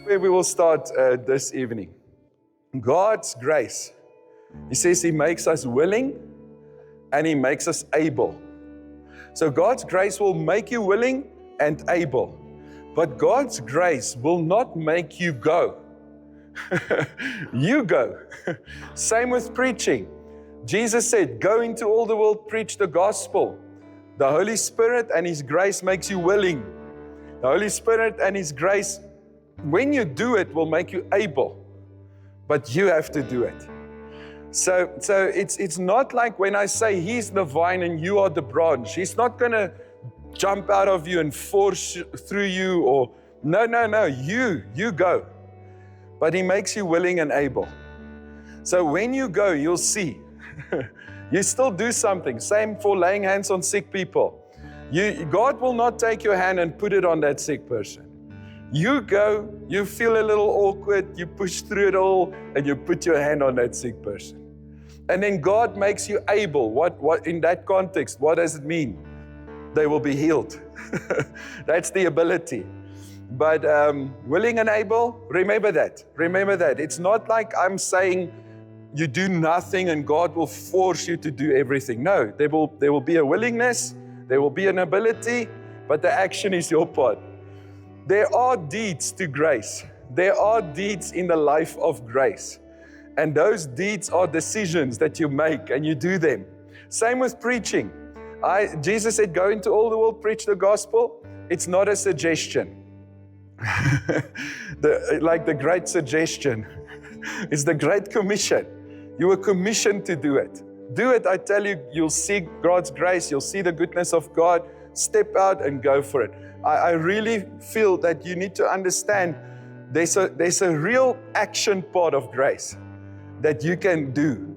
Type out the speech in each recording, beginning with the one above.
Where we will start this evening. God's grace. He says He makes us willing and He makes us able. So God's grace will make you willing and able. But God's grace will not make you go. You go. Same with preaching. Jesus said, go into all the world, preach the gospel. The Holy Spirit and His grace makes you willing. The Holy Spirit and His grace, when you do it, will make you able. But you have to do it. So it's not like when I say He's the vine and you are the branch. He's not going to jump out of you and force through you or no. You go. But He makes you willing and able. So when you go, you'll see. You still do something. Same for laying hands on sick people. God will not take your hand and put it on that sick person. You go, you feel a little awkward, you push through it all, and you put your hand on that sick person. And then God makes you able. What in that context, what does it mean? They will be healed. That's the ability. But willing and able, remember that. Remember that. It's not like I'm saying you do nothing and God will force you to do everything. No, there will be a willingness, there will be an ability, but the action is your part. There are deeds to grace. There are deeds in the life of grace. And those deeds are decisions that you make and you do them. Same with preaching. Jesus said, go into all the world, preach the gospel. It's not a suggestion. Like the great suggestion. It's the Great Commission. You were commissioned to do it. Do it, I tell you, you'll see God's grace, you'll see the goodness of God. Step out and go for it. I really feel that you need to understand there's a real action part of grace that you can do.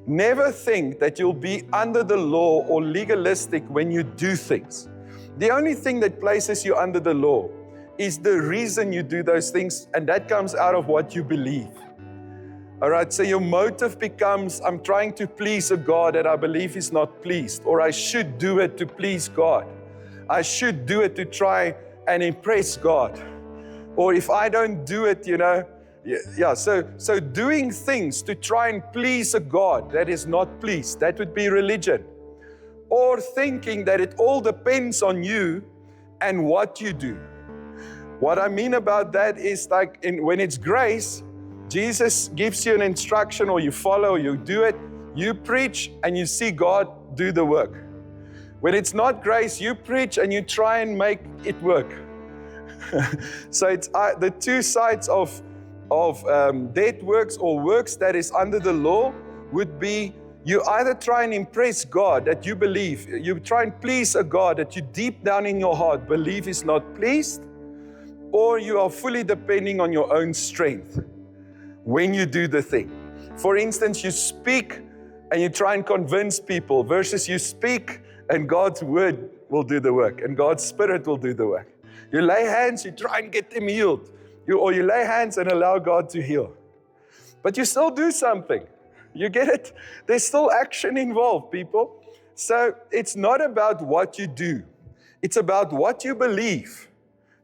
Never think that you'll be under the law or legalistic when you do things. The only thing that places you under the law is the reason you do those things, and that comes out of what you believe. All right, so your motive becomes, I'm trying to please a God that I believe is not pleased, or I should do it to please God. I should do it to try and impress God. Or if I don't do it, so doing things to try and please a God that is not pleased, that would be religion. Or thinking that it all depends on you and what you do. What I mean about that is like when it's grace, Jesus gives you an instruction or you follow, or you do it, you preach and you see God do the work. When it's not grace, you preach and you try and make it work. So it's the two sides of dead works or works that is under the law would be you either try and impress God that you believe, you try and please a God that you deep down in your heart believe is not pleased, or you are fully depending on your own strength when you do the thing. For instance, you speak and you try and convince people versus you speak and God's word will do the work and God's Spirit will do the work. You lay hands, you try and get them healed. Or you lay hands and allow God to heal. But you still do something. You get it? There's still action involved, people. So it's not about what you do. It's about what you believe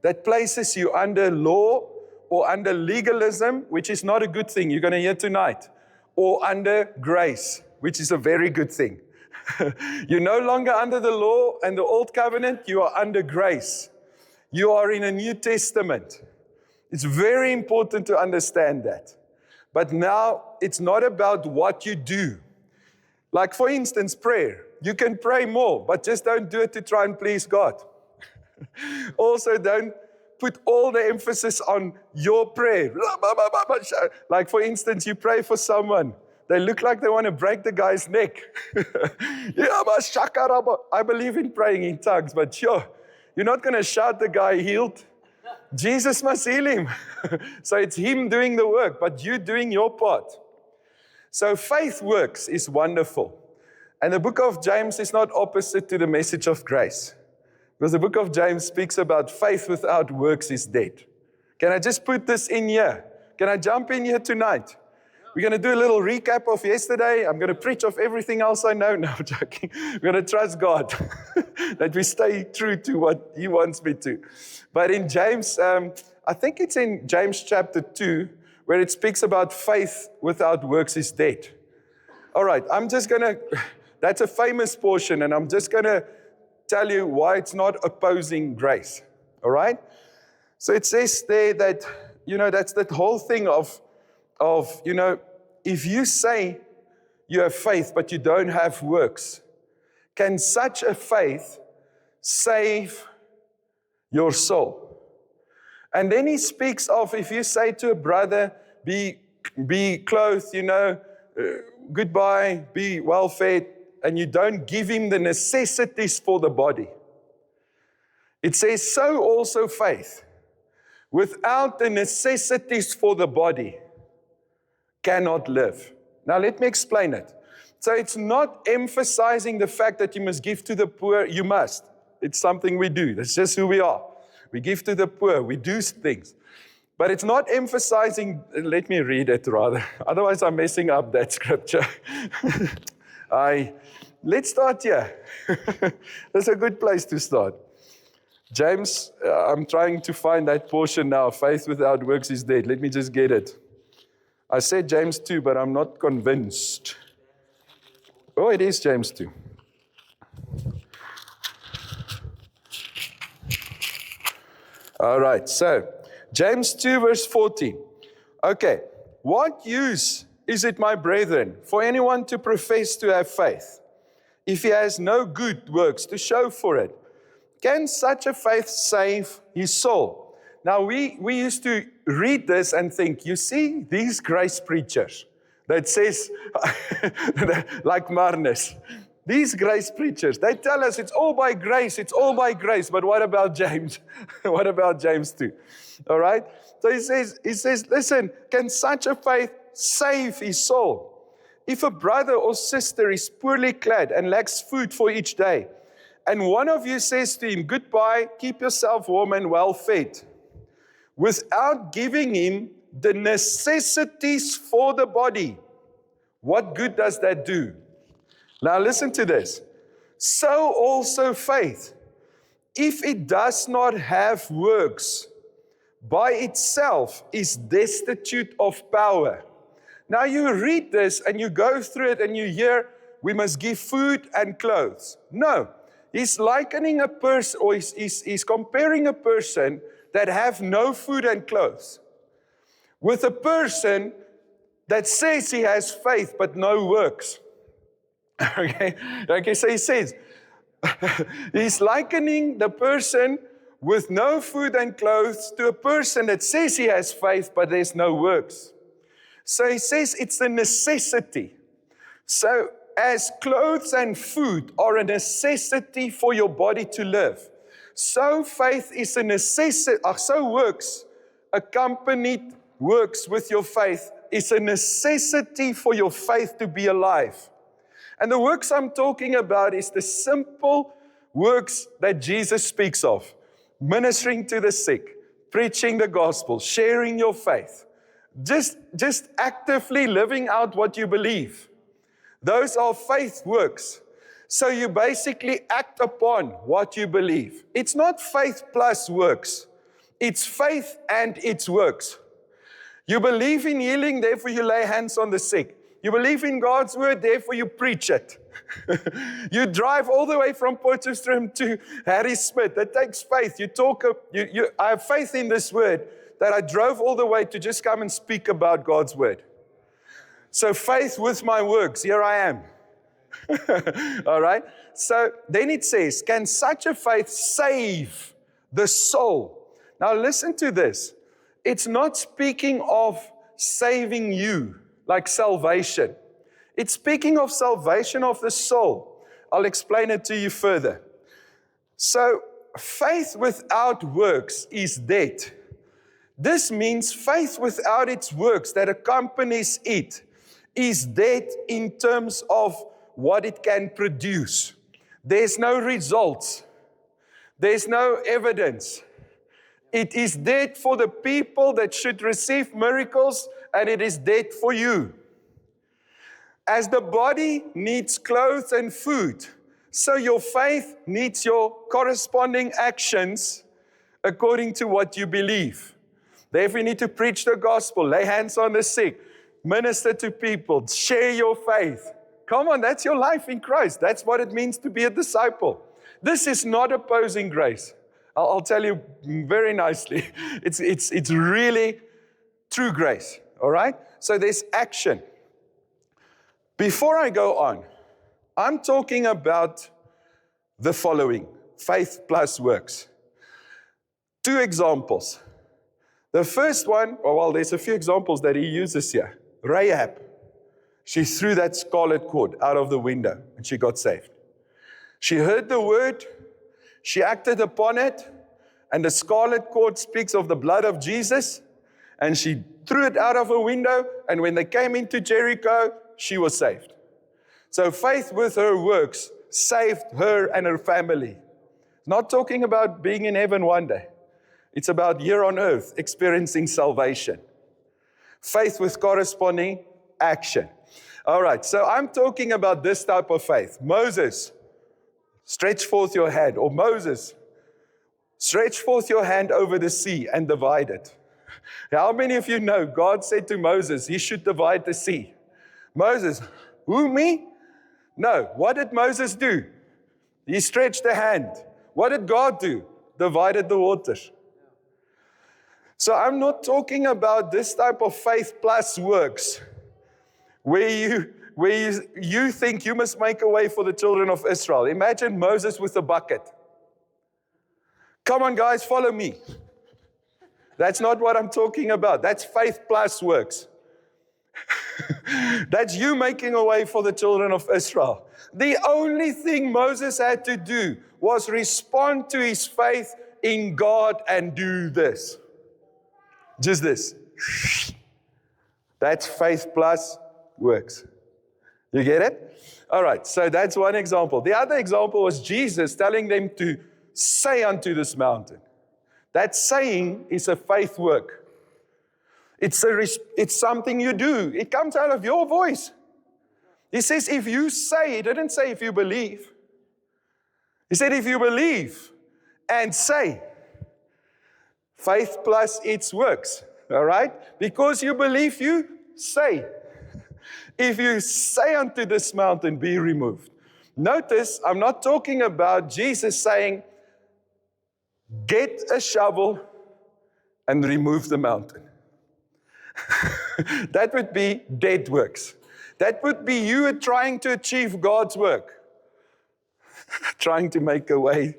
that places you under law or under legalism, which is not a good thing. You're going to hear tonight. Or under grace, which is a very good thing. You're no longer under the law and the old covenant. You are under grace. You are in a New Testament. It's very important to understand that. But now, it's not about what you do. Like, for instance, prayer. You can pray more, but just don't do it to try and please God. Also, don't put all the emphasis on your prayer. Like, for instance, you pray for someone. They look like they want to break the guy's neck. I believe in praying in tongues, but sure, you're not going to shout the guy healed. Jesus must heal him. So it's Him doing the work, but you doing your part. So faith works is wonderful. And the book of James is not opposite to the message of grace. Because the book of James speaks about faith without works is dead. Can I just put this in here? Can I jump in here tonight? We're going to do a little recap of yesterday. I'm going to preach of everything else I know. No, I'm joking. We're going to trust God that we stay true to what He wants me to. But in James, I think it's in James chapter 2, where it speaks about faith without works is dead. All right, that's a famous portion, and I'm just going to tell you why it's not opposing grace. All right? So it says there that, that's that whole thing of, if you say you have faith, but you don't have works, can such a faith save your soul? And then he speaks of, if you say to a brother, be clothed, goodbye, be well fed, and you don't give him the necessities for the body. It says, so also faith, without the necessities for the body, cannot live. Now let me explain it. So it's not emphasizing the fact that you must give to the poor. You must. It's something we do. That's just who we are. We give to the poor. We do things. But it's not emphasizing, let me read it rather. Otherwise I'm messing up that scripture. Let's start here. That's a good place to start. James, I'm trying to find that portion now. Faith without works is dead. Let me just get it. I said James 2, but I'm not convinced. Oh, it is James 2. All right, so James 2 verse 14. Okay, what use is it, my brethren, for anyone to profess to have faith, if he has no good works to show for it? Can such a faith save his soul? Now, we used to read this and think, you see, these grace preachers that says, like Marnus, these grace preachers, they tell us it's all by grace, but what about James? What about James 2? All right? So he says, listen, can such a faith save his soul? If a brother or sister is poorly clad and lacks food for each day, and one of you says to him, goodbye, keep yourself warm and well fed, without giving him the necessities for the body, what good does that do? Now listen to this. So also faith, if it does not have works, by itself is destitute of power. Now you read this and you go through it and you hear, we must give food and clothes. No, he's likening a person, or he's comparing a person that have no food and clothes with a person that says he has faith but no works. Okay, so he says, he's likening the person with no food and clothes to a person that says he has faith but there's no works. So he says it's a necessity. So as clothes and food are a necessity for your body to live, so faith is a necessity, so works, accompanied works with your faith, is a necessity for your faith to be alive. And the works I'm talking about is the simple works that Jesus speaks of. Ministering to the sick, preaching the gospel, sharing your faith. Just actively living out what you believe. Those are faith works. So you basically act upon what you believe. It's not faith plus works. It's faith and its works. You believe in healing, therefore you lay hands on the sick. You believe in God's word, therefore you preach it. You drive all the way from Potchefstroom to Harrismith. That takes faith. I have faith in this word that I drove all the way to just come and speak about God's word. So faith with my works, here I am. All right? So then it says, can such a faith save the soul? Now listen to this. It's not speaking of saving you, like salvation. It's speaking of salvation of the soul. I'll explain it to you further. So faith without works is dead. This means faith without its works that accompanies it is dead in terms of what it can produce. There's no results. There's no evidence. It is dead for the people that should receive miracles, and it is dead for you. As the body needs clothes and food, so your faith needs your corresponding actions according to what you believe. Therefore, you need to preach the gospel, lay hands on the sick, minister to people, share your faith. Come on, that's your life in Christ. That's what it means to be a disciple. This is not opposing grace. I'll tell you very nicely. It's really true grace, all right? So there's action. Before I go on, I'm talking about the following: faith plus works. 2 examples. The first one, well, there's a few examples that he uses here. Rahab. She threw that scarlet cord out of the window and she got saved. She heard the word, she acted upon it, and the scarlet cord speaks of the blood of Jesus, and she threw it out of a window, and when they came into Jericho, she was saved. So faith with her works saved her and her family. Not talking about being in heaven one day. It's about here on earth experiencing salvation. Faith with corresponding action. All right, so I'm talking about this type of faith. Moses, stretch forth your hand. Or Moses, stretch forth your hand over the sea and divide it. How many of you know God said to Moses, he should divide the sea? Moses, who, me? No. What did Moses do? He stretched the hand. What did God do? Divided the waters. So I'm not talking about this type of faith plus works, where you think you must make a way for the children of Israel. Imagine Moses with a bucket. Come on, guys, follow me. That's not what I'm talking about. That's faith plus works. That's you making a way for the children of Israel. The only thing Moses had to do was respond to his faith in God and do this. Just this. That's faith plus works. You get it? All right, so that's one example. The other example was Jesus telling them to say unto this mountain. That saying is a faith work. It's something you do. It comes out of your voice. He says if you say, he didn't say if you believe. He said if you believe and say. Faith plus its works, all right? Because you believe, you say. If you say unto this mountain, be removed. Notice, I'm not talking about Jesus saying, get a shovel and remove the mountain. That would be dead works. That would be you trying to achieve God's work. Trying to make a way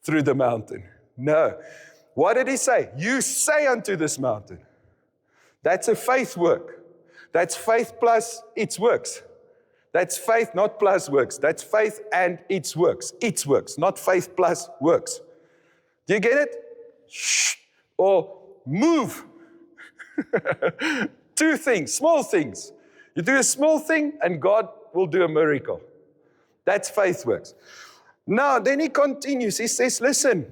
through the mountain. No. What did he say? You say unto this mountain. That's a faith work. That's faith plus its works. That's faith not plus works. That's faith and its works. Its works, not faith plus works. Do you get it? Shh. Or move. 2 things, small things. You do a small thing and God will do a miracle. That's faith works. Now, then he continues. He says, listen.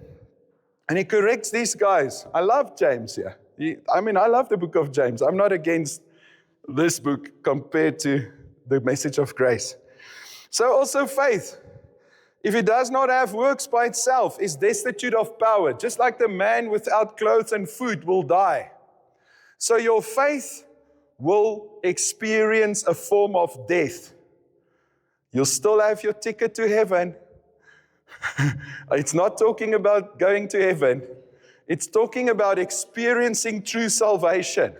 And he corrects these guys. I love James here. I love the book of James. I'm not against this book compared to the message of grace. So also faith, if it does not have works by itself, is destitute of power. Just like the man without clothes and food will die. So your faith will experience a form of death. You'll still have your ticket to heaven. It's not talking about going to heaven. It's talking about experiencing true salvation.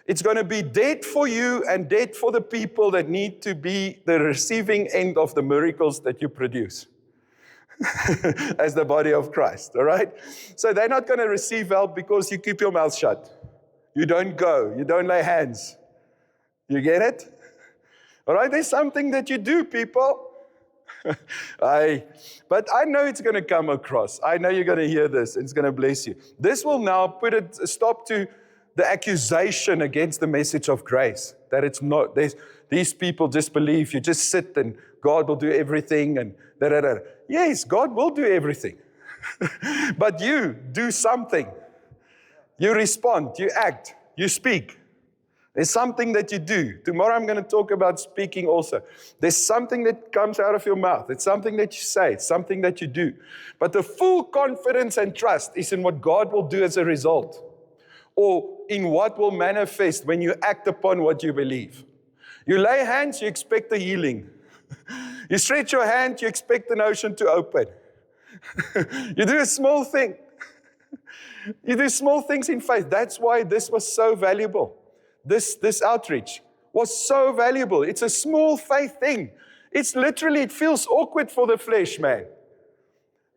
It's going to be dead for you and dead for the people that need to be the receiving end of the miracles that you produce as the body of Christ, all right? So they're not going to receive help because you keep your mouth shut. You don't go. You don't lay hands. You get it? All right, there's something that you do, people. But I know it's going to come across. I know you're going to hear this, and it's going to bless you. This will now put a stop to the accusation against the message of grace, that it's not, these people just believe, you just sit and God will do everything, and da-da-da. Yes, God will do everything. But you do something. You respond, you act, you speak. There's something that you do. Tomorrow I'm going to talk about speaking also. There's something that comes out of your mouth. It's something that you say. It's something that you do. But the full confidence and trust is in what God will do as a result. or in what will manifest when you act upon what you believe. You lay hands, you expect a healing. You stretch your hand, you expect an ocean to open. You do a small thing. You do small things in faith. That's why this was so valuable. This outreach was so valuable. It's a small faith thing. It's literally, it feels awkward for the flesh, man.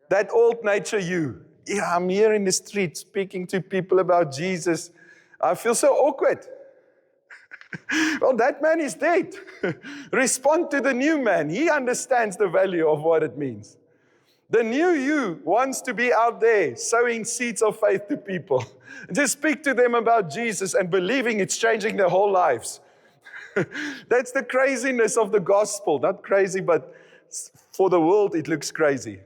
That old nature you. Yeah, I'm here in the street speaking to people about Jesus. I feel so awkward. Well, that man is dead. Respond to the new man. He understands the value of what it means. The new you wants to be out there sowing seeds of faith to people. Just speak to them about Jesus and believing it's changing their whole lives. That's the craziness of the gospel. Not crazy, but for the world it looks crazy.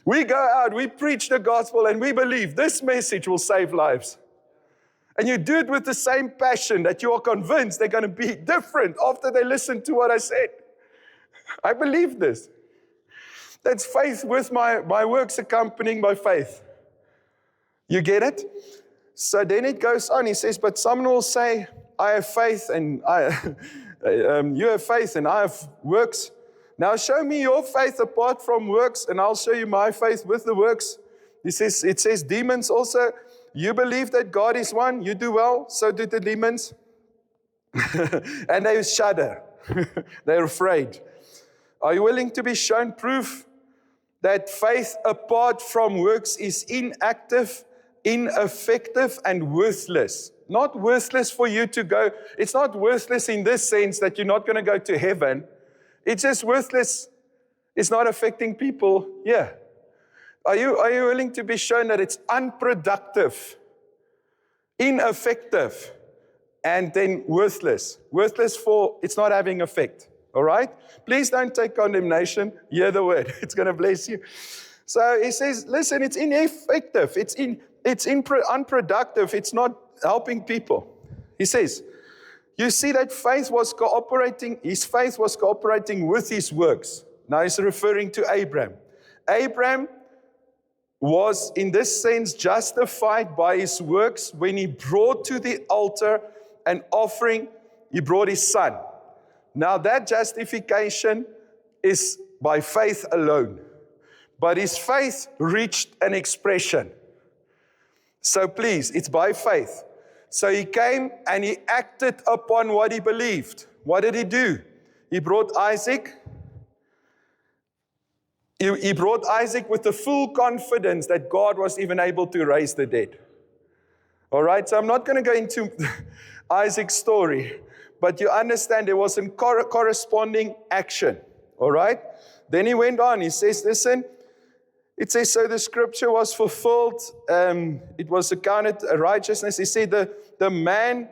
We go out, we preach the gospel, and we believe this message will save lives. And you do it with the same passion that you are convinced they're going to be different after they listen to what I said. I believe this. That's faith with my works accompanying my faith. You get it? So then it goes on. He says, but someone will say, I have faith and you have faith and I have works. Now show me your faith apart from works and I'll show you my faith with the works. It says demons also, you believe that God is one, you do well, so do the demons. And they shudder. They're afraid. Are you willing to be shown proof that faith apart from works is inactive, ineffective, and worthless? Not worthless for you to go. It's not worthless in this sense that you're not going to go to heaven. It's just worthless. It's not affecting people. Yeah. Are you willing to be shown that it's unproductive, ineffective, and then worthless? Worthless for it's not having effect. All right? Please don't take condemnation. Hear the word. It's going to bless you. So he says, listen, it's ineffective. It's unproductive. It's not helping people. He says, you see that faith was cooperating. His faith was cooperating with his works. Now he's referring to Abraham. Abraham was, in this sense, justified by his works when he brought to the altar an offering. He brought his son. Now that justification is by faith alone. But his faith reached an expression. So please, it's by faith. So he came and he acted upon what he believed. What did he do? He brought Isaac. He brought Isaac with the full confidence that God was even able to raise the dead. All right, so I'm not going to go into Isaac's story, but you understand there was a corresponding action. All right, then he went on. He says, listen, it says, so the scripture was fulfilled. It was accounted righteousness. He said the man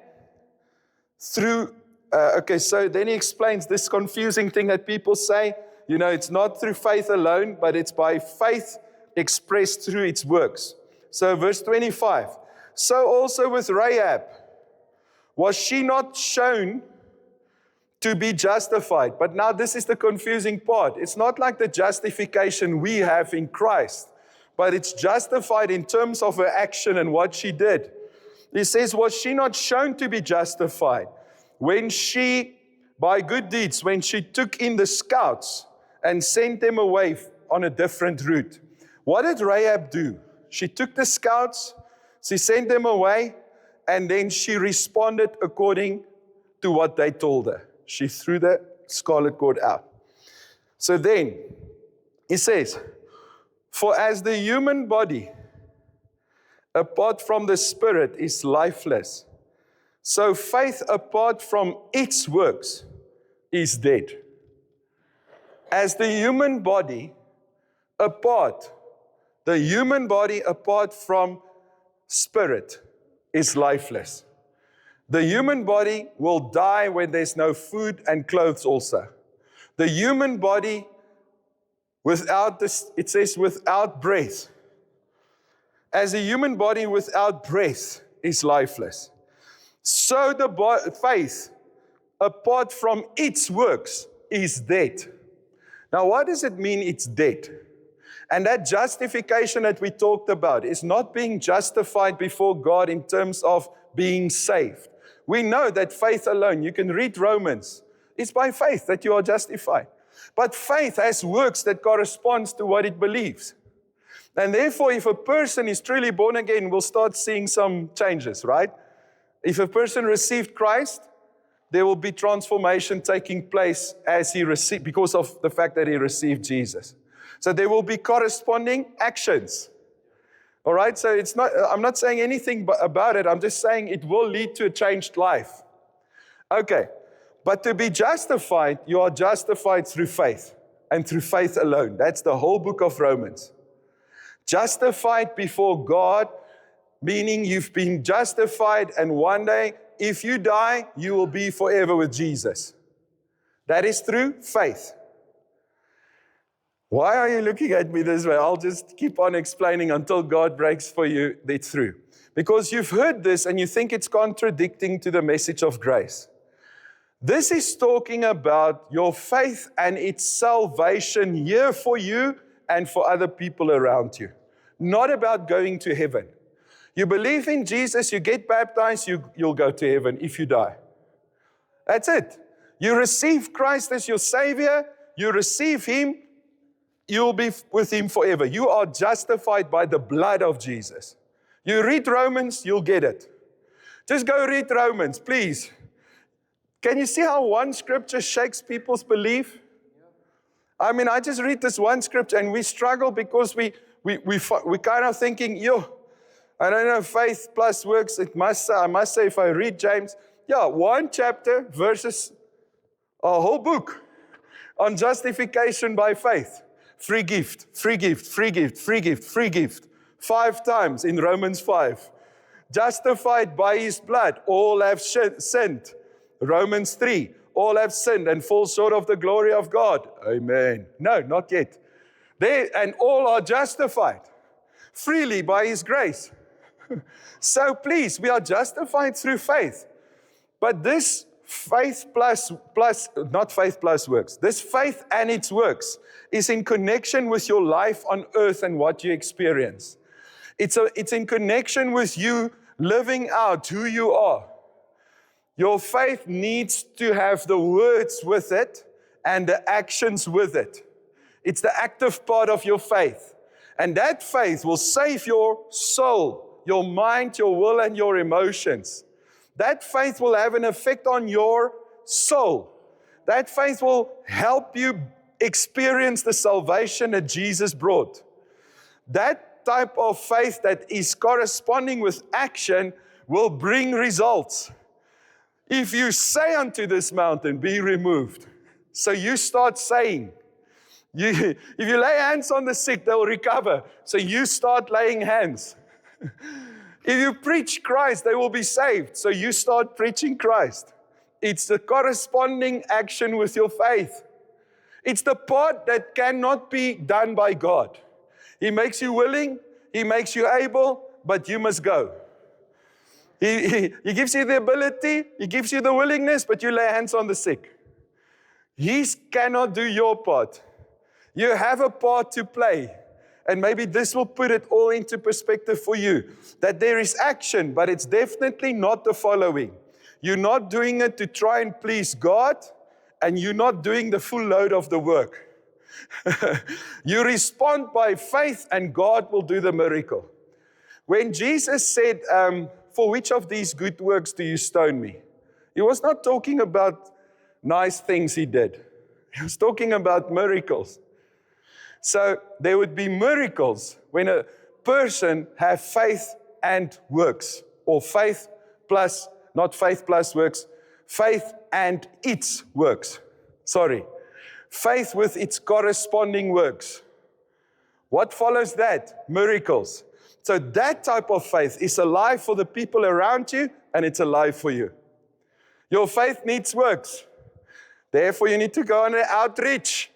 through, so then he explains this confusing thing that people say, you know, it's not through faith alone, but it's by faith expressed through its works. So verse 25, so also with Rahab, was she not shown to be justified? But now this is the confusing part. It's not like the justification we have in Christ, but it's justified in terms of her action and what she did. He says, was she not shown to be justified when she, by good deeds, when she took in the scouts and sent them away on a different route? What did Rahab do? She took the scouts, she sent them away, and then she responded according to what they told her. She threw the scarlet cord out. So then, he says, for as the human body, apart from the spirit, is lifeless, so faith apart from its works is dead. As the human body apart from spirit is lifeless. The human body will die when there's no food and clothes also. The human body without this, it says without breath. As a human body without breath is lifeless. So the faith apart from its works is dead. Now what does it mean it's dead? And that justification that we talked about is not being justified before God in terms of being saved. We know that faith alone, you can read Romans, it's by faith that you are justified. But faith has works that corresponds to what it believes. And therefore, if a person is truly born again, we'll start seeing some changes, right? If a person received Christ, there will be transformation taking place as he received, because of the fact that he received Jesus. So there will be corresponding actions. All right, so I'm not saying anything about it. I'm just saying it will lead to a changed life. Okay, but to be justified, you are justified through faith and through faith alone. That's the whole book of Romans. Justified before God, meaning you've been justified, and one day, if you die, you will be forever with Jesus. That is through faith. Why are you looking at me this way? I'll just keep on explaining until God breaks for you it through. Because you've heard this and you think it's contradicting to the message of grace. This is talking about your faith and its salvation here for you and for other people around you. Not about going to heaven. You believe in Jesus, you get baptized, you'll go to heaven if you die. That's it. You receive Christ as your Savior, you receive Him, you'll be with Him forever. You are justified by the blood of Jesus. You read Romans, you'll get it. Just go read Romans, please. Can you see how one scripture shakes people's belief? I mean, I just read this one scripture and we struggle because we kind of thinking, I don't know, faith plus works, I must say, if I read James, one chapter versus a whole book on justification by faith. Free gift, free gift, free gift, free gift, free gift. 5 times in Romans 5. Justified by His blood, all have sinned. Romans 3, all have sinned and fall short of the glory of God. Amen. No, not yet. And all are justified freely by His grace. So please, we are justified through faith. But this faith not faith plus works. This faith and its works is in connection with your life on earth and what you experience. It's in connection with you living out who you are. Your faith needs to have the words with it and the actions with it. It's the active part of your faith. And that faith will save your soul, your mind, your will, and your emotions. That faith will have an effect on your soul. That faith will help you experience the salvation that Jesus brought. That type of faith that is corresponding with action will bring results. If you say unto this mountain, be removed. So you start saying. If you lay hands on the sick, they'll recover. So you start laying hands. If you preach Christ, they will be saved. So you start preaching Christ. It's the corresponding action with your faith. It's the part that cannot be done by God. He makes you willing, He makes you able, but you must go. He gives you the ability, He gives you the willingness, but you lay hands on the sick. He cannot do your part. You have a part to play. And maybe this will put it all into perspective for you. That there is action, but it's definitely not the following. You're not doing it to try and please God, and you're not doing the full load of the work. You respond by faith, and God will do the miracle. When Jesus said, for which of these good works do you stone me? He was not talking about nice things He did. He was talking about miracles. So there would be miracles when a person has faith and works, or faith plus, not faith plus works, faith and its works. Faith with its corresponding works. What follows that? Miracles. So that type of faith is alive for the people around you, and it's alive for you. Your faith needs works. Therefore, you need to go on an outreach.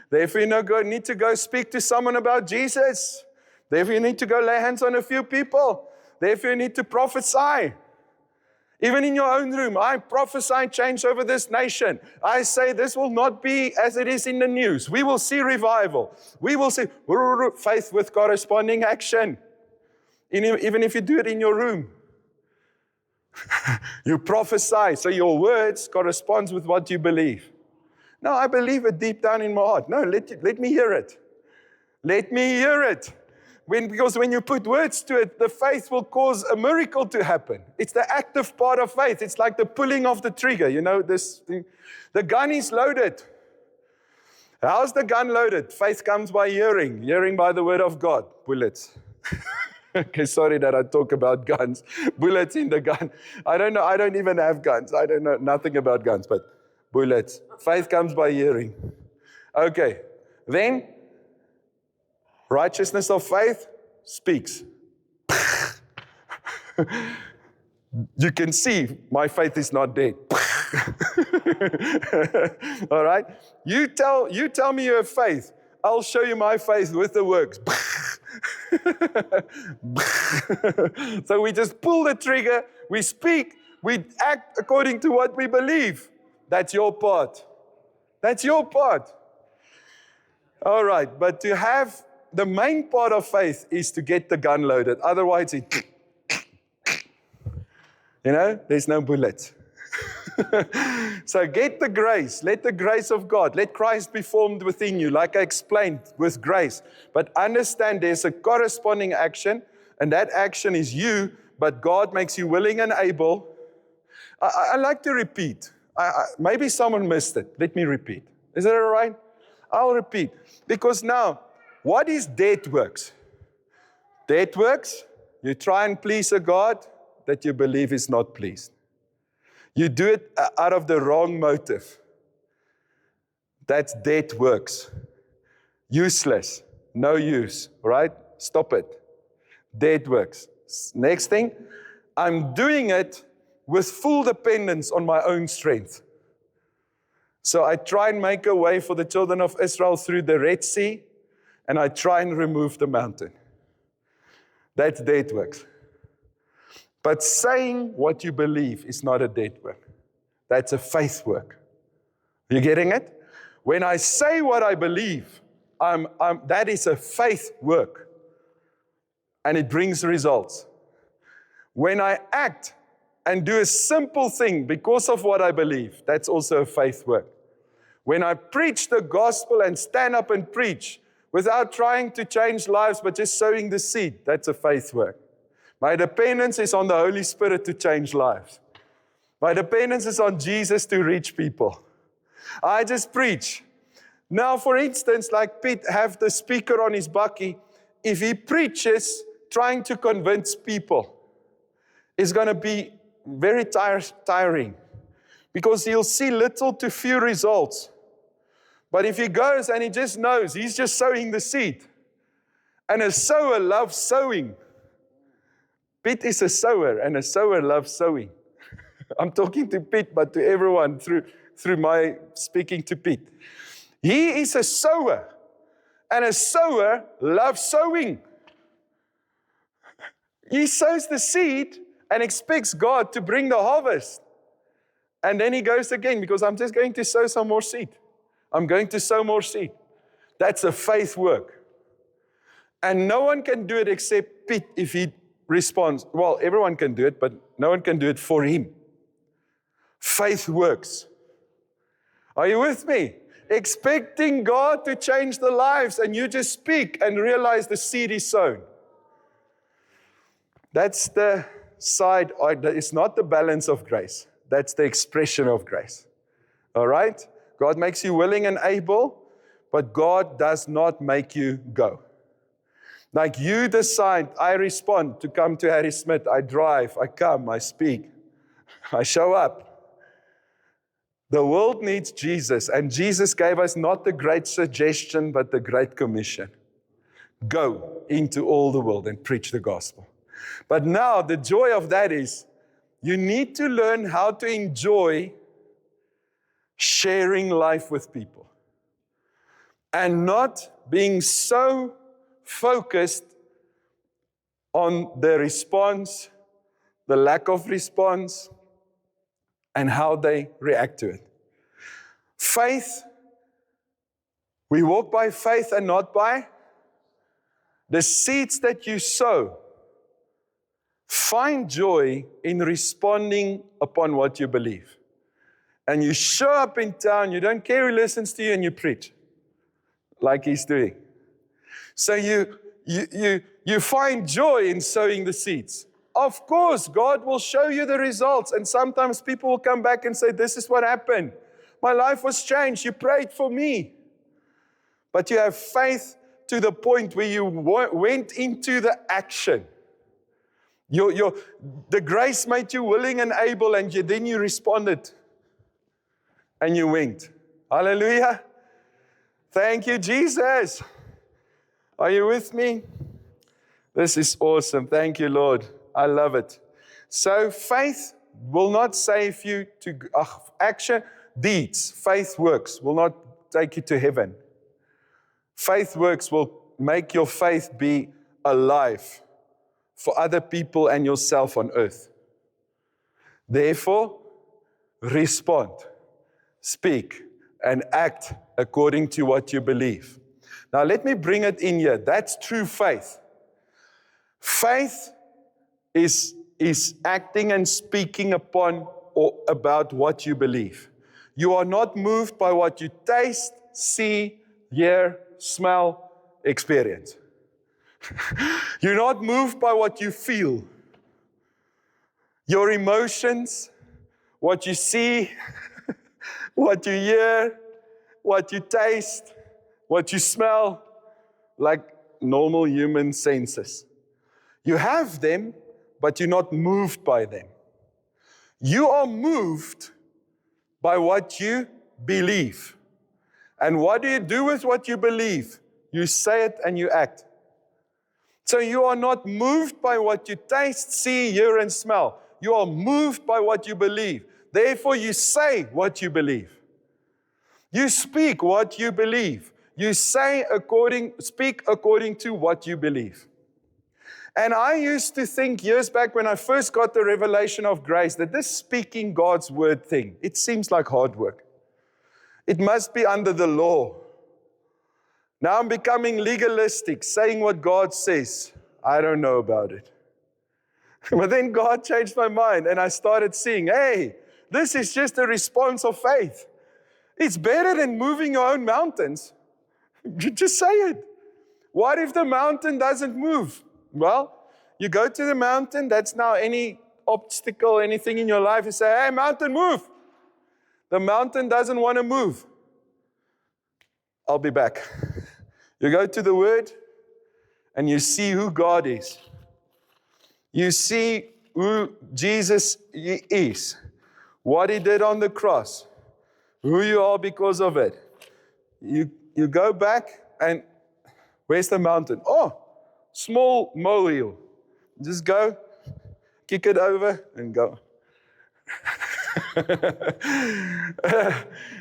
Therefore, you need to go speak to someone about Jesus. Therefore, you need to go lay hands on a few people. Therefore, you need to prophesy. Even in your own room, I prophesy change over this nation. I say this will not be as it is in the news. We will see revival. We will see faith with corresponding action. Even if you do it in your room. You prophesy, so your words corresponds with what you believe. No, I believe it deep down in my heart. No, let me hear it. Let me hear it. Because when you put words to it, the faith will cause a miracle to happen. It's the active part of faith. It's like the pulling of the trigger. You know, this thing. The gun is loaded. How's the gun loaded? Faith comes by hearing. Hearing by the word of God. Bullets. Okay, sorry that I talk about guns. Bullets in the gun. I don't know. I don't even have guns. I don't know nothing about guns, but bullets. Faith comes by hearing. Okay. Then, righteousness of faith speaks. You can see my faith is not dead. All right? You tell me you have faith. I'll show you my faith with the works. So we just pull the trigger, we speak, we act according to what we believe. That's your part. That's your part. All right, but to have the main part of faith is to get the gun loaded. Otherwise, there's no bullets. So get the grace. Let the grace of God, let Christ be formed within you, like I explained, with grace. But understand there's a corresponding action, and that action is you, but God makes you willing and able. I like to repeat. Maybe someone missed it. Let me repeat. Is that all right? I'll repeat. Because now, what is dead works? Dead works, you try and please a God that you believe is not pleased. You do it out of the wrong motive. That's dead works. Useless. No use. Right? Stop it. Dead works. Next thing, I'm doing it with full dependence on my own strength. So I try and make a way for the children of Israel through the Red Sea, and I try and remove the mountain. That's dead works. But saying what you believe is not a dead work. That's a faith work. You getting it? When I say what I believe, that is a faith work. And it brings results. When I act and do a simple thing because of what I believe, that's also a faith work. When I preach the gospel and stand up and preach without trying to change lives but just sowing the seed, that's a faith work. My dependence is on the Holy Spirit to change lives. My dependence is on Jesus to reach people. I just preach. Now, for instance, like Pete have the speaker on his bakkie, if he preaches trying to convince people, it's going to be very tiring because he'll see little to few results. But if he goes and he just knows, he's just sowing the seed. And a sower loves sowing. Pete is a sower, and a sower loves sowing. I'm talking to Pete, but to everyone through my speaking to Pete. He is a sower, and a sower loves sowing. He sows the seed and expects God to bring the harvest. And then he goes again, because I'm just going to sow some more seed. I'm going to sow more seed. That's a faith work. And no one can do it except Pete if he responds. Well, everyone can do it, but no one can do it for him. Faith works. Are you with me? Expecting God to change the lives, and you just speak and realize the seed is sown. That's the side, it's not the balance of grace. That's the expression of grace. All right? God makes you willing and able, but God does not make you go. Like you decide, I respond to come to Harry Smith. I drive, I come, I speak, I show up. The world needs Jesus, and Jesus gave us not the great suggestion, but the great commission. Go into all the world and preach the gospel. But now the joy of that is you need to learn how to enjoy sharing life with people and not being so focused on the response, the lack of response, and how they react to it. Faith, we walk by faith and not by the seeds that you sow. Find joy in responding upon what you believe. And you show up in town, you don't care who listens to you, and you preach like he's doing. So you find joy in sowing the seeds. Of course, God will show you the results, and sometimes people will come back and say, this is what happened. My life was changed. You prayed for me. But you have faith to the point where you went into the action. The grace made you willing and able, and then you responded. And you went. Hallelujah. Thank you, Jesus. Are you with me? This is awesome. Thank you, Lord. I love it. So faith will not save you to action. Deeds, faith works, will not take you to heaven. Faith works will make your faith be alive for other people and yourself on earth. Therefore, respond, speak, and act according to what you believe. Now, let me bring it in here. That's true faith. Faith is acting and speaking upon or about what you believe. You are not moved by what you taste, see, hear, smell, experience. You're not moved by what you feel. Your emotions, what you see, what you hear, what you taste, what you smell, like normal human senses. You have them, but you're not moved by them. You are moved by what you believe. And what do you do with what you believe? You say it and you act. So you are not moved by what you taste, see, hear, and smell. You are moved by what you believe. Therefore, you say what you believe. You speak what you believe. You speak according to what you believe. And I used to think years back when I first got the revelation of grace that this speaking God's word thing, it seems like hard work. It must be under the law. Now I'm becoming legalistic, saying what God says. I don't know about it. But then God changed my mind and I started seeing, hey, this is just a response of faith. It's better than moving your own mountains. Just say it. What if the mountain doesn't move? Well, you go to the mountain, that's now any obstacle, anything in your life, you say, hey, mountain, move. The mountain doesn't want to move. I'll be back. You go to the Word, and you see who God is. You see who Jesus is, what He did on the cross, who you are because of it. You go back, and where's the mountain? Oh, small molehill. Just go, kick it over, and go.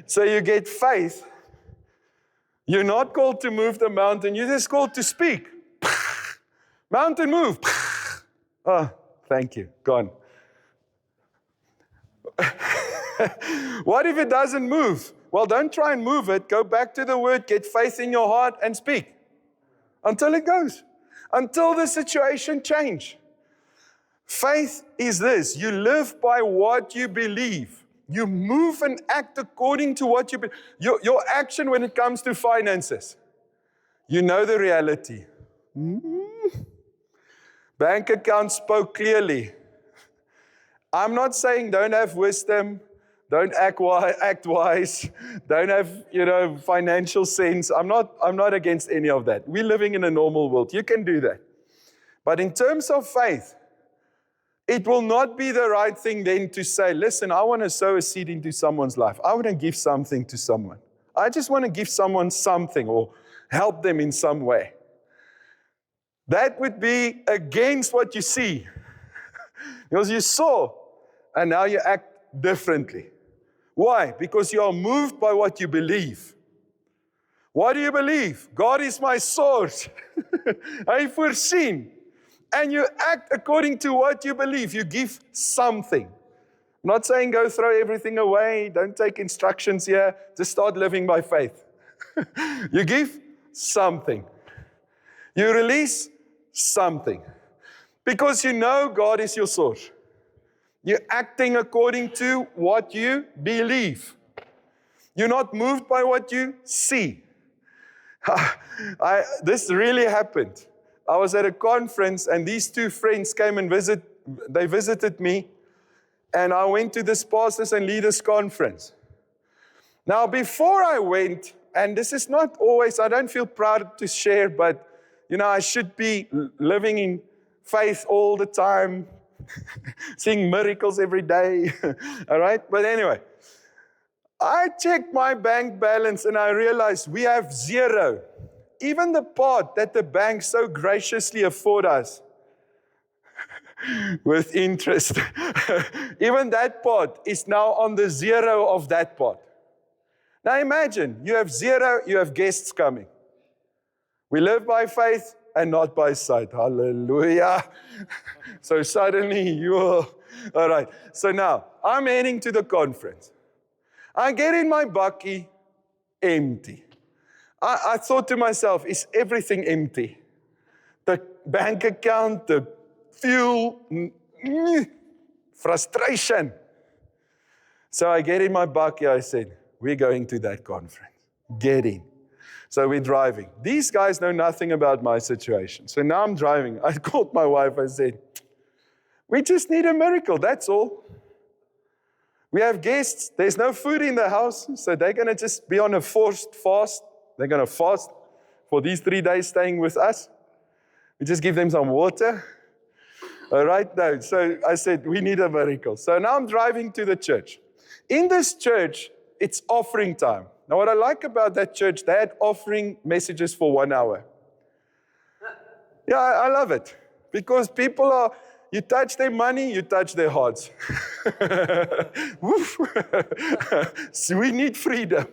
So you get faith. You're not called to move the mountain. You're just called to speak. Mountain, move. Oh, thank you. Gone. What if it doesn't move? Well, don't try and move it. Go back to the Word. Get faith in your heart and speak. Until it goes. Until the situation change. Faith is this. You live by what you believe. You move and act according to what you believe. Your action when it comes to finances. You know the reality. Bank account spoke clearly. I'm not saying don't have wisdom, don't act wise, don't have financial sense. I'm not against any of that. We're living in a normal world. You can do that. But in terms of faith, it will not be the right thing then to say, listen, I want to sow a seed into someone's life. I want to give something to someone. I just want to give someone something or help them in some way. That would be against what you see. Because you saw, and now you act differently. Why? Because you are moved by what you believe. What do you believe? God is my source. I foreseen. And you act according to what you believe. You give something. I'm not saying go throw everything away. Don't take instructions here. Just start living by faith. You give something. You release something. Because you know God is your source. You're acting according to what you believe. You're not moved by what you see. This really happened. I was at a conference and these two friends came and visited me, and I went to this pastors and leaders conference. Now, before I went, and this is not always, I don't feel proud to share, but I should be living in faith all the time, seeing miracles every day, all right? But anyway, I checked my bank balance and I realized we have zero. Even the part that the bank so graciously afford us with interest, even that part is now on the zero of that part. Now imagine, you have zero, you have guests coming. We live by faith and not by sight. Hallelujah. So suddenly all right. So now, I'm heading to the conference. I get in my bakkie, empty. I thought to myself, is everything empty? The bank account, the fuel, frustration. So I get in my bakkie, I said, we're going to that conference. Get in. So we're driving. These guys know nothing about my situation. So now I'm driving. I called my wife, I said, we just need a miracle, that's all. We have guests, there's no food in the house, so they're going to just be on a forced fast. They're going to fast for these 3 days staying with us. We just give them some water. All right, no. So I said, we need a miracle. So now I'm driving to the church. In this church, it's offering time. Now what I like about that church, they had offering messages for 1 hour. Yeah, I love it. Because people you touch their money, you touch their hearts. So we need freedom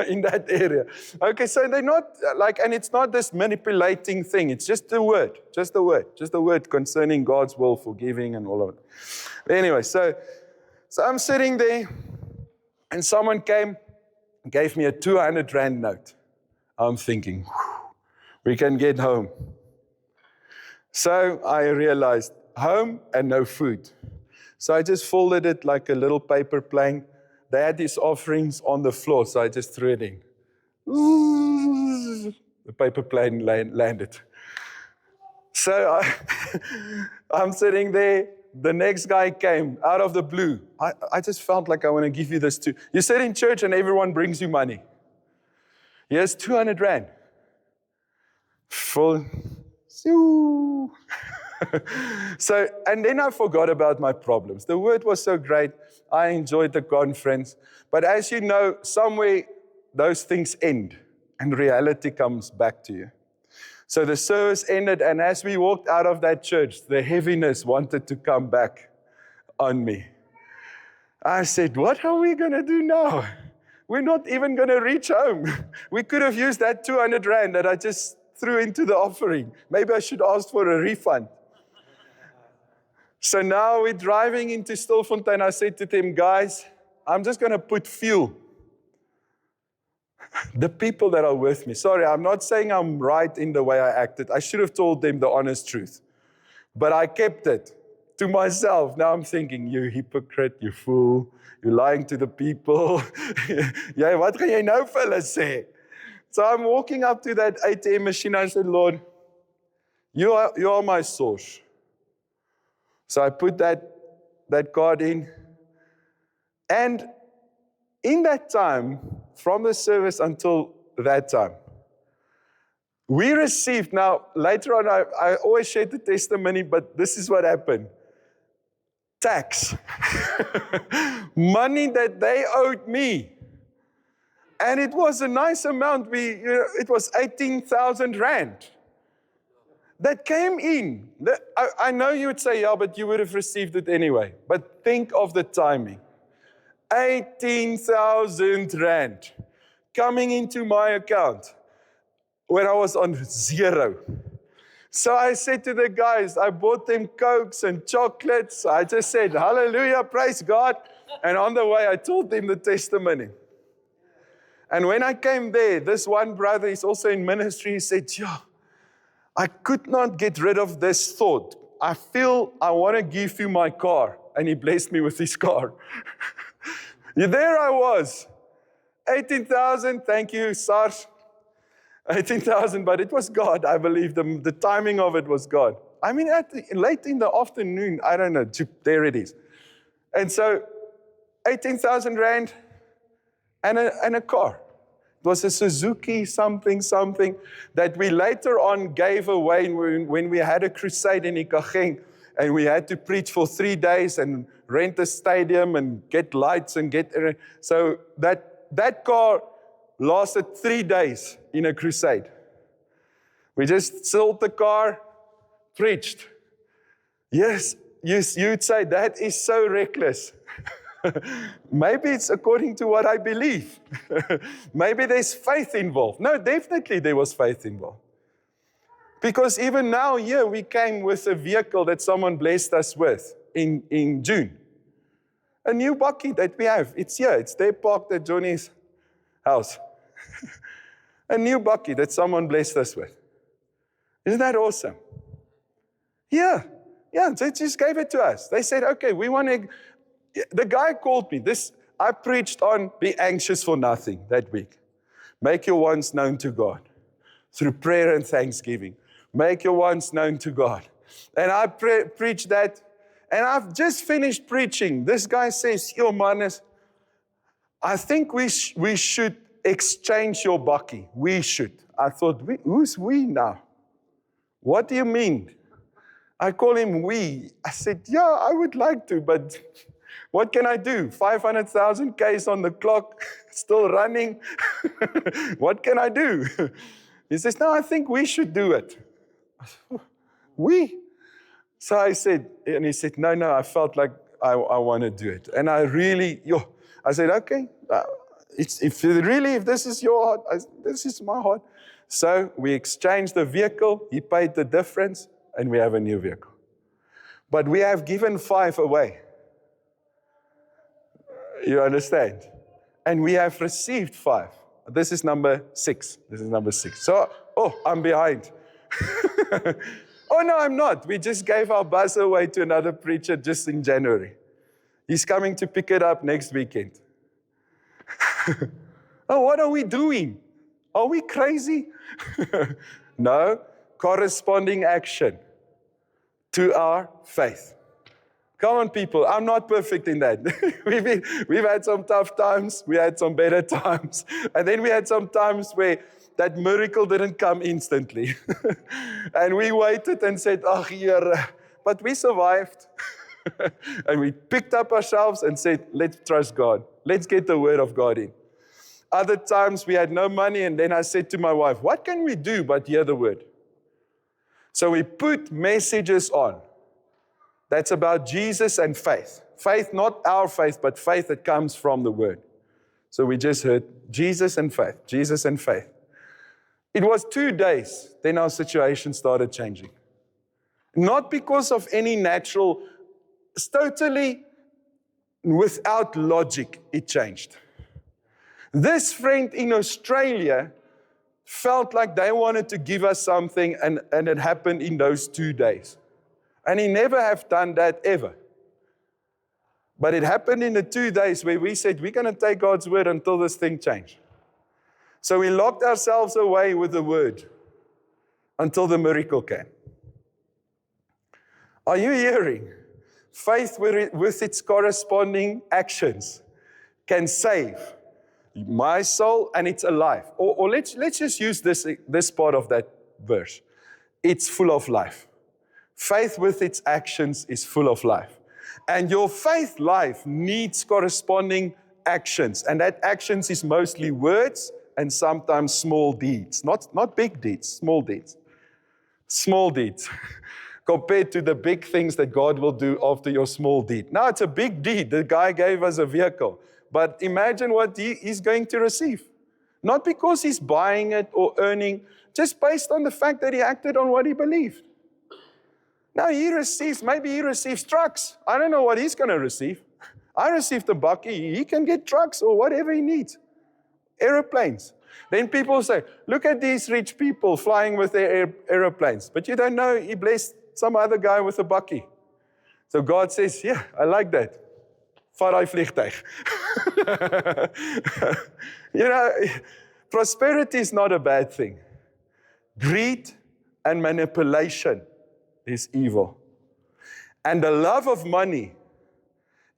in that area. Okay, so they're not and it's not this manipulating thing. It's just the word concerning God's will, forgiving and all of it. Anyway, so I'm sitting there and someone came and gave me a 200 Rand note. I'm thinking, we can get home. So I realized, home and no food. So I just folded it like a little paper plane. They had these offerings on the floor, so I just threw it in. The paper plane landed. So I'm sitting there. The next guy came out of the blue. I just felt like I want to give you this too. You sit in church and everyone brings you money. Here's 200 Rand. Full. So, and then I forgot about my problems. The word was so great. I enjoyed the conference. But as you know, somewhere those things end and reality comes back to you. So the service ended, and as we walked out of that church, the heaviness wanted to come back on me. I said, what are we going to do now? We're not even going to reach home. We could have used that 200 Rand that I just threw into the offering. Maybe I should ask for a refund. So now we're driving into Stilfontein. I said to them, guys, I'm just going to put fuel. The people that are with me. Sorry, I'm not saying I'm right in the way I acted. I should have told them the honest truth. But I kept it to myself. Now I'm thinking, you hypocrite, you fool. You're lying to the people. Yeah, wat gaan jy nou vir hulle sê? So I'm walking up to that ATM machine. I said, Lord, you are my source. So I put that card in. And in that time, from the service until that time, we received, now later on, I always share the testimony, but this is what happened. Tax. Money that they owed me. And it was a nice amount. It was 18,000 Rand. That came in. I know you would say, yeah, but you would have received it anyway. But think of the timing. 18,000 Rand coming into my account when I was on zero. So I said to the guys, I bought them Cokes and chocolates. I just said, hallelujah, praise God. And on the way, I told them the testimony. And when I came there, this one brother is also in ministry. He said, yeah, I could not get rid of this thought. I feel I want to give you my car. And he blessed me with his car. There I was. 18,000, thank you, SARS. 18,000, but it was God, I believe. The timing of it was God. I mean, late in the afternoon, I don't know, there it is. And so, 18,000 rand and a car. It was a Suzuki something that we later on gave away when we had a crusade in Ikageng, and we had to preach for 3 days and rent a stadium and get lights and so that car lasted 3 days in a crusade. We just sold the car, preached. Yes, you'd say that is so reckless. Maybe it's according to what I believe. Maybe there's faith involved. No, definitely there was faith involved. Because even now, here we came with a vehicle that someone blessed us with in June. A new bakkie that we have. It's here. It's there parked at Johnny's house. A new bakkie that someone blessed us with. Isn't that awesome? Yeah, they just gave it to us. They said, okay, we want to... The guy called me. I preached on be anxious for nothing that week. Make your wants known to God through prayer and thanksgiving. Make your wants known to God. And I preached that, and I've just finished preaching. This guy says, yo, Manus, I think we should exchange your bakkie. We should. I thought, who's we now? What do you mean? I call him we. I said, yeah, I would like to, but what can I do? 500,000 Ks on the clock, still running. What can I do? He says, no, I think we should do it. We? So I said, and he said, no, I felt like I want to do it. And I said, okay, if this is your heart, this is my heart. So we exchanged the vehicle, he paid the difference, and we have a new vehicle. But we have given 5 away. You understand? And we have received 5. This is number 6. So, I'm behind. Oh, no, I'm not. We just gave our bus away to another preacher just in January. He's coming to pick it up next weekend. Oh, what are we doing? Are we crazy? No, corresponding action to our faith. Come on, people. I'm not perfect in that. We've had some tough times. We had some better times. And then we had some times where that miracle didn't come instantly. And we waited and said, Here. But we survived. And we picked up ourselves and said, let's trust God. Let's get the word of God in. Other times we had no money, and then I said to my wife, what can we do but hear the word? So we put messages on. That's about Jesus and faith. Faith, not our faith, but faith that comes from the word. So we just heard Jesus and faith, Jesus and faith. It was 2 days, then our situation started changing. Not because of any natural, it's totally without logic, it changed. This friend in Australia felt like they wanted to give us something, and it happened in those 2 days. And he never have done that ever. But it happened in the 2 days where we said, we're going to take God's word until this thing changes. So we locked ourselves away with the word until the miracle came. Are you hearing? Faith with its corresponding actions can save my soul, and it's alive. Or let's just use this part of that verse. It's full of life. Faith with its actions is full of life. And your faith life needs corresponding actions. And that actions is mostly words and sometimes small deeds. Not big deeds, small deeds. Small deeds. Compared to the big things that God will do after your small deed. Now it's a big deed. The guy gave us a vehicle. But imagine what he's going to receive. Not because he's buying it or earning just based on the fact that he acted on what he believed. Now maybe he receives trucks. I don't know what he's going to receive. I received a bakkie. He can get trucks or whatever he needs. Aeroplanes. Then people say, look at these rich people flying with their aeroplanes. But you don't know, he blessed some other guy with a bakkie. So God says, yeah, I like that. Vat daai vliegtuig. You know, prosperity is not a bad thing. Greed and manipulation is evil. And the love of money,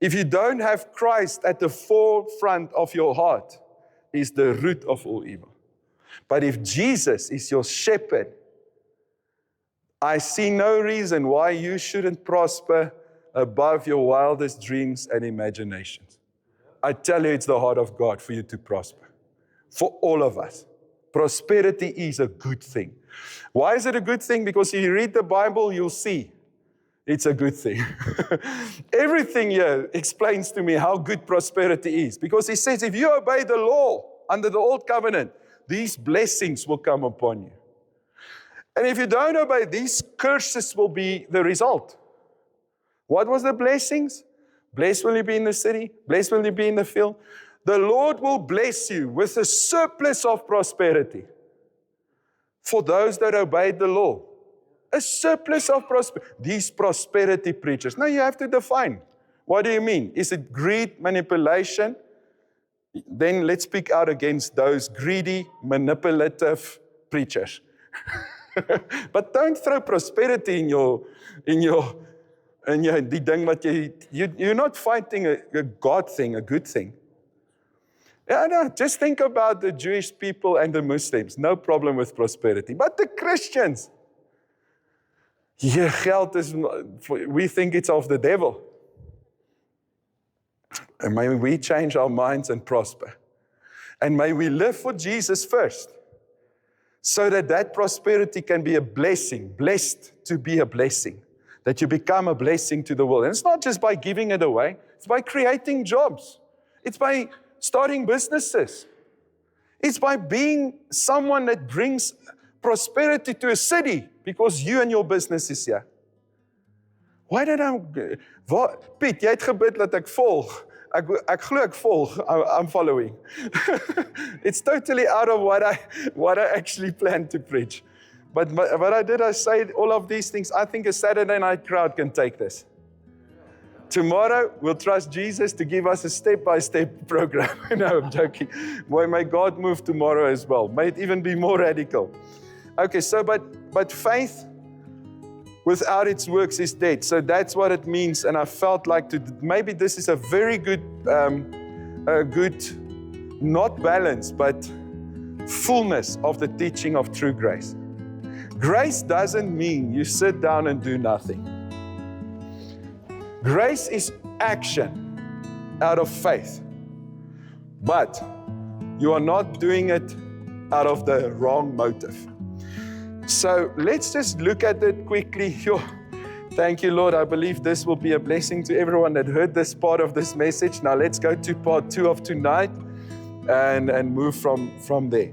if you don't have Christ at the forefront of your heart, is the root of all evil. But if Jesus is your shepherd, I see no reason why you shouldn't prosper above your wildest dreams and imaginations. I tell you, it's the heart of God for you to prosper. For all of us. Prosperity is a good thing. Why is it a good thing? Because if you read the Bible, you'll see it's a good thing. Everything here explains to me how good prosperity is. Because he says, if you obey the law under the old covenant, these blessings will come upon you. And if you don't obey, these curses will be the result. What was the blessings? Blessed will you be in the city. Blessed will you be in the field. The Lord will bless you with a surplus of prosperity for those that obeyed the law. A surplus of prosperity. These prosperity preachers. Now you have to define. What do you mean? Is it greed, manipulation? Then let's speak out against those greedy, manipulative preachers. But don't throw prosperity in your die ding wat you're not fighting a God thing, a good thing. Yeah, no, just think about the Jewish people and the Muslims. No problem with prosperity. But the Christians, geld is, we think it's of the devil. And may we change our minds and prosper. And may we live for Jesus first. So that prosperity can be a blessing, blessed to be a blessing. That you become a blessing to the world. And it's not just by giving it away. It's by creating jobs. It's by starting businesses. It's by being someone that brings prosperity to a city because you and your business is here. Why did Piet, jy het gebid dat ek volg. Ek glo ek volg. I'm following. It's totally out of what I actually planned to preach. But what I say all of these things. I think a Saturday night crowd can take this. Tomorrow, we'll trust Jesus to give us a step-by-step program. No, I'm joking. Boy, may God move tomorrow as well. May it even be more radical. Okay, so, but faith without its works is dead. So that's what it means. And I felt like maybe this is a very good, not balance, but fullness of the teaching of true grace. Grace doesn't mean you sit down and do nothing. Grace is action out of faith. But you are not doing it out of the wrong motive. So let's just look at it quickly. Thank you, Lord. I believe this will be a blessing to everyone that heard this part of this message. Now let's go to part 2 of tonight and move from there.